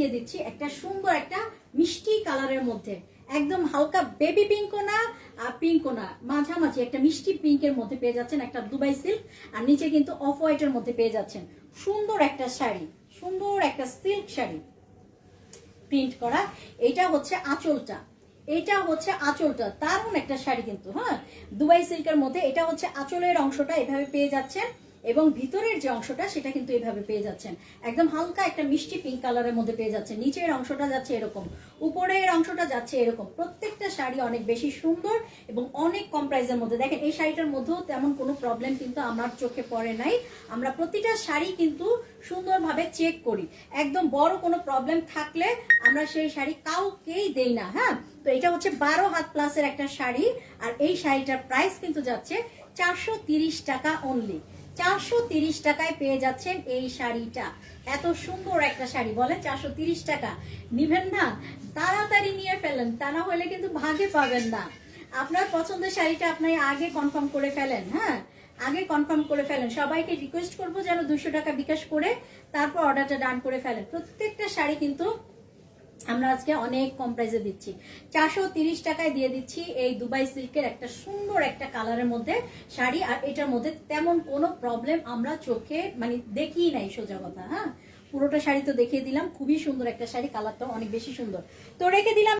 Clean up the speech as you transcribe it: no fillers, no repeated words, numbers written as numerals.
দেখিয়ে দিচ্ছি একটা সুন্দর একটা মিষ্টি কালারের মধ্যে, একদম হালকা বেবি পিঙ্কও না আর পিঙ্কও না, মাঝামাঝি একটা মিষ্টি পিঙ্কের মধ্যে পেয়ে যাচ্ছেন একটা দুবাই সিল্ক, আর নিচে কিন্তু অফ হোয়াইটের মধ্যে পেয়ে যাচ্ছেন সুন্দর একটা শাড়ি, সুন্দর একটা সিল্ক শাড়ি প্রিন্ট করা। এটা হচ্ছে আঁচলটা, এটা হচ্ছে আঁচলটা, দারুণ একটা শাড়ি কিন্তু। হ্যাঁ, দুবাই সিল্কের মধ্যে এটা হচ্ছে আঁচলের অংশটা, এভাবে পেয়ে যাচ্ছেন, এবং ভিতরের যে অংশটা সেটা কিন্তু এভাবে পেয়ে যাচ্ছেন একদম হালকা একটা মিষ্টি পিঙ্ক কালারের মধ্যে পেয়ে যাচ্ছেন। নিচের অংশটা যাচ্ছে এরকম, উপরের অংশটা যাচ্ছে এরকম। প্রত্যেকটা শাড়ি অনেক বেশি সুন্দর এবং অনেক কম প্রাইসের মধ্যে। দেখেন এই শাড়িটার মধ্যেও তেমন কোনো প্রবলেম কিন্তু আমার চোখে পড়ে নাই। আমরা প্রতিটা শাড়ি কিন্তু সুন্দরভাবে চেক করি, একদম বড় কোনো প্রবলেম থাকলে আমরা সেই শাড়ি কাউকেই দেই না। হ্যাঁ, তো এটা হচ্ছে 12 হাত প্লাসের একটা শাড়ি, আর এই শাড়িটার প্রাইস কিন্তু যাচ্ছে 430 টাকা অনলি। 430 টাকায় পেয়ে যাচ্ছেন এই শাড়িটা। এত সুন্দর একটা শাড়ি, বলেন 430 টাকা নিবেন না? তাড়াতাড়ি নিয়ে ফেলেন, তা না হলে কিন্তু ভাগে পাবেন না। আপনার পছন্দের শাড়িটা আপনি আগে কনফার্ম করে ফেলেন। হ্যাঁ, আগে কনফার্ম করে ফেলেন। সবাইকে রিকোয়েস্ট করবো যেন 200 টাকা বিকাশ করে তারপর অর্ডারটা ডান করে ফেলেন। প্রত্যেকটা শাড়ি কিন্তু আমরা আজকে অনেক কম প্রাইসে দিচ্ছি, 430 টাকায় দিয়ে দিচ্ছি এই দুবাই সিল্কের একটা সুন্দর একটা কালারের মধ্যে শাড়ি। আর এটার মধ্যে তেমন কোনো প্রবলেম আমরা চোখে মানে দেখিই নাই, সোজা কথা। হ্যাঁ, পুরোটা শাড়ি তো দেখিয়ে দিলাম, খুবই সুন্দর একটা শাড়ি, কালারটাও অনেক বেশি সুন্দর। তো রেখে দিলাম।